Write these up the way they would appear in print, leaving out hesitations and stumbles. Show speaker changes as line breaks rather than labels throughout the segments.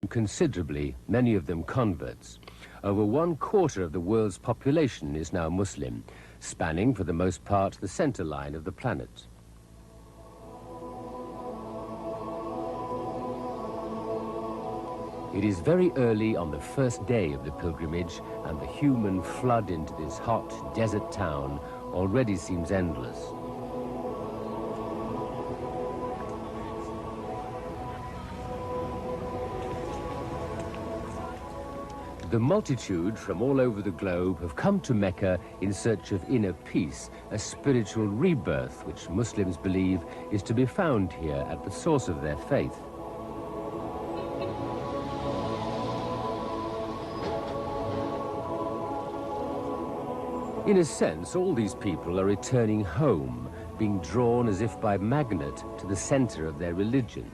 considerably, many of them converts. Over 1/4 of the world's population is now Muslim, spanning for the most part the center line of the planet. It is very early on the first day of the pilgrimage, and the human flood into this hot desert town already seems endless. The multitude from all over the globe have come to Mecca in search of inner peace, a spiritual rebirth which Muslims believe is to be found here at the source of their faith. In a sense, all these people are returning home, being drawn as if by magnet to the center of their religion.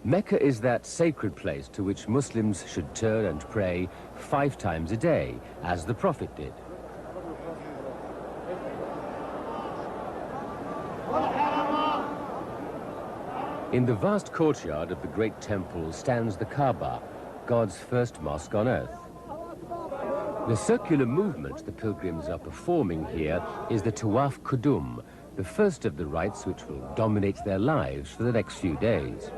Mecca is that sacred place to which Muslims should turn and pray 5 times a day, as the Prophet did. In the vast courtyard of the great temple stands the Kaaba, God's first mosque on earth. The circular movement the pilgrims are performing here is the Tawaf Qudum, the first of the rites which will dominate their lives for the next few days.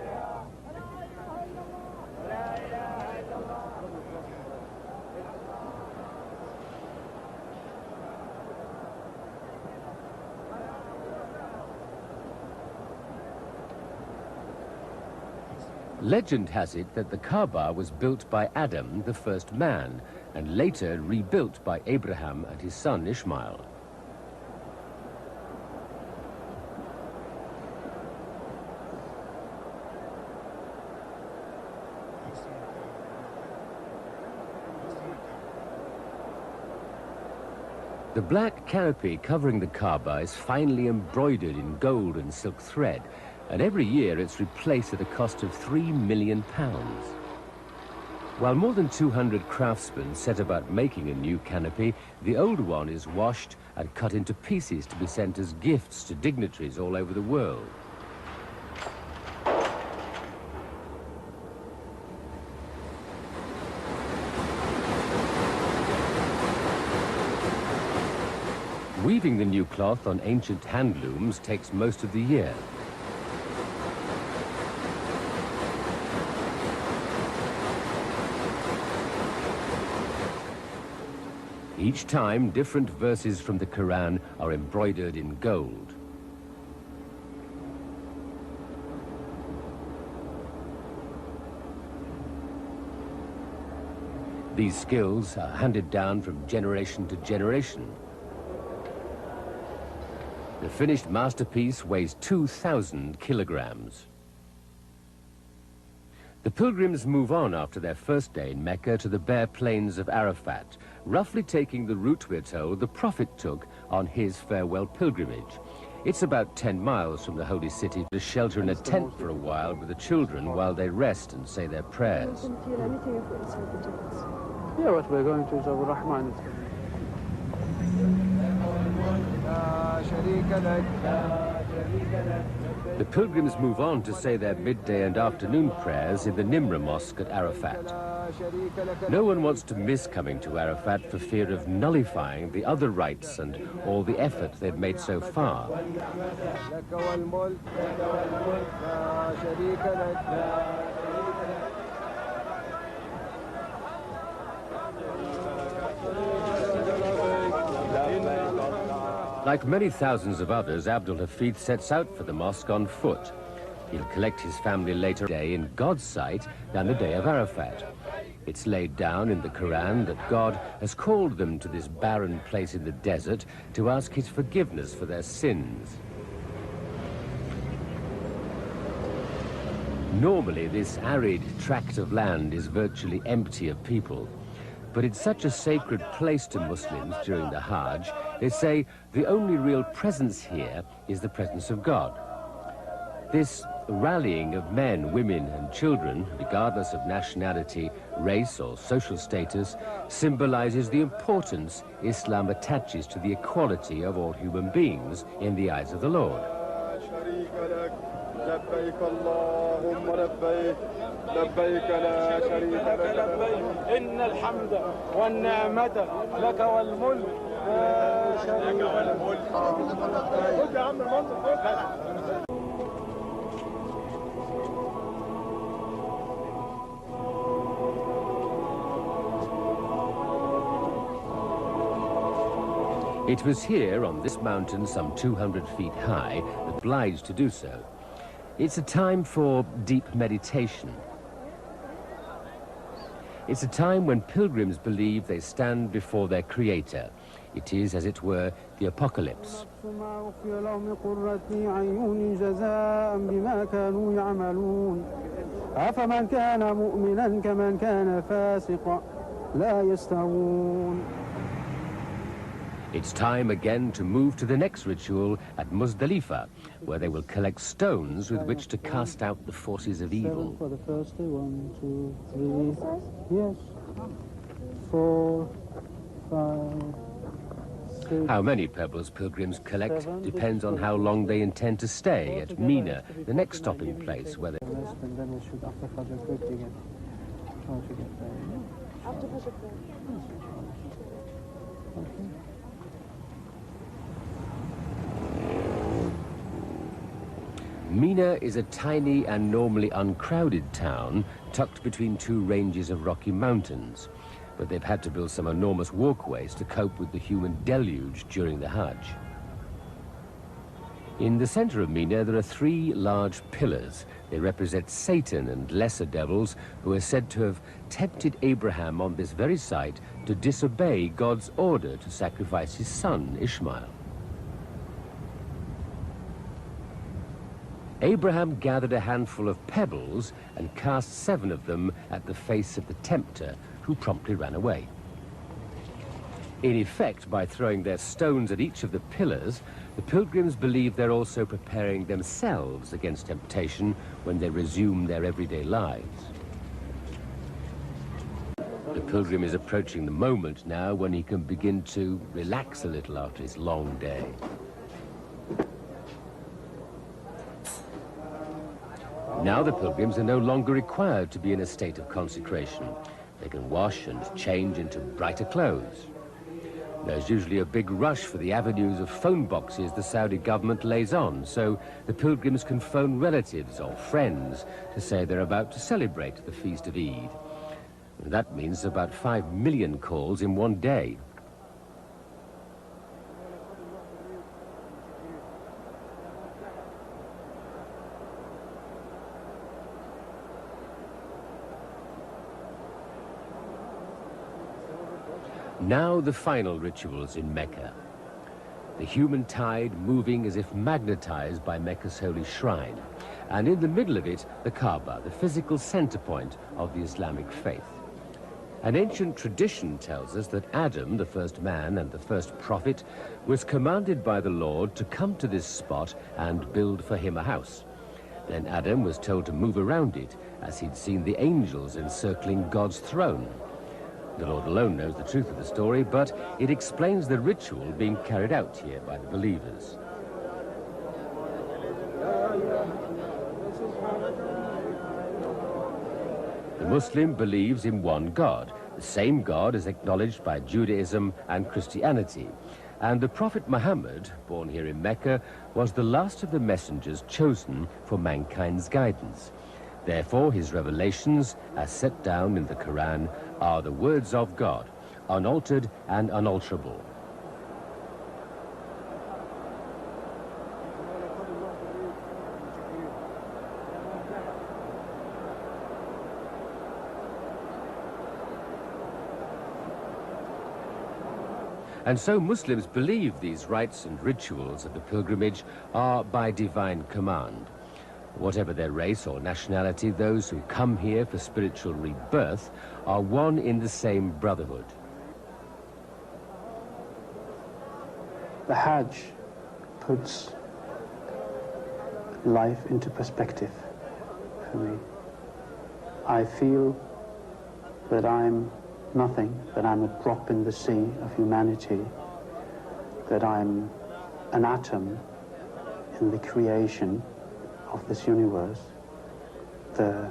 Legend has it that the Kaaba was built by Adam, the first man, and later rebuilt by Abraham and his son Ishmael. The black canopy covering the Kaaba is finely embroidered in gold and silk thread, and every year it's replaced at a cost of £3 million. While more than 200 craftsmen set about making a new canopy, the old one is washed and cut into pieces to be sent as gifts to dignitaries all over the world. Weaving the new cloth on ancient hand looms takes most of the year. Each time, different verses from the Quran are embroidered in gold. These skills are handed down from generation to generation. The finished masterpiece weighs 2,000 kilograms. The pilgrims move on after their first day in Mecca to the bare plains of Arafat, roughly taking the route, we're told, the Prophet took on his farewell pilgrimage. It's about 10 miles from the holy city to shelter in a tent for a while with the children while they rest and say their prayers.
Yeah, what we're going to is our Rahman.
The pilgrims move on to say their midday and afternoon prayers in the Nimra Mosque at Arafat. No one wants to miss coming to Arafat for fear of nullifying the other rites and all the effort they've made so far. Like many thousands of others, Abdul Hafid sets out for the mosque on foot. He'll collect his family later day in God's sight than the day of Arafat. It's laid down in the Quran that God has called them to this barren place in the desert to ask his forgiveness for their sins. Normally, this arid tract of land is virtually empty of people. But it's such a sacred place to Muslims during the Hajj, they say the only real presence here is the presence of God. This rallying of men, women and children, regardless of nationality, race or social status, symbolizes the importance Islam attaches to the equality of all human beings in the eyes of the Lord.
لبيك اللهم لبيك لبيك لا شريك لك لبيك إن الحمد والنعمة لك والملك لا شريك لك خد يا عم المنطق.
It was here, on this mountain some 200 feet high, that obliged to do so. It's a time for deep meditation. It's a time when pilgrims believe they stand before their Creator. It is, as it were, the apocalypse. It's time again to move to the next ritual at Muzdalifah, where they will collect stones with which to cast out the forces of evil.
7 for the first day. 1, 2, 3. Yes. 4, 5, 6.
How many pebbles pilgrims collect depends on how long they intend to stay at Mina, the next stopping place where they...
And then we should, after Fajr, quickly try to get there.
After Fajr.
Okay.
Mina is a tiny and normally uncrowded town tucked between two ranges of rocky mountains, but they've had to build some enormous walkways to cope with the human deluge during the Hajj. In the center of Mina, there are 3 large pillars. They represent Satan and lesser devils who are said to have tempted Abraham on this very site to disobey God's order to sacrifice his son, Ishmael. Abraham gathered a handful of pebbles and cast 7 of them at the face of the tempter, who promptly ran away. In effect, by throwing their stones at each of the pillars, the pilgrims believe they're also preparing themselves against temptation when they resume their everyday lives. The pilgrim is approaching the moment now when he can begin to relax a little after his long day. Now the pilgrims are no longer required to be in a state of consecration. They can wash and change into brighter clothes. There's usually a big rush for the avenues of phone boxes the Saudi government lays on, so the pilgrims can phone relatives or friends to say they're about to celebrate the feast of Eid. And that means about 5 million calls in one day. Now the final rituals in Mecca. The human tide moving as if magnetized by Mecca's holy shrine. And in the middle of it, the Kaaba, the physical center point of the Islamic faith. An ancient tradition tells us that Adam, the first man and the first prophet, was commanded by the Lord to come to this spot and build for him a house. Then Adam was told to move around it, as he'd seen the angels encircling God's throne. The Lord alone knows the truth of the story, but it explains the ritual being carried out here by the believers. The Muslim believes in one God, the same God as acknowledged by Judaism and Christianity. And the Prophet Muhammad, born here in Mecca, was the last of the messengers chosen for mankind's guidance. Therefore, his revelations, as set down in the Quran, are the words of God, unaltered and unalterable. And so Muslims believe these rites and rituals of the pilgrimage are by divine command. Whatever their race or nationality, those who come here for spiritual rebirth are one in the same brotherhood.
The Hajj puts life into perspective for me. I feel that I'm nothing, that I'm a drop in the sea of humanity, that I'm an atom in the creation of this universe, the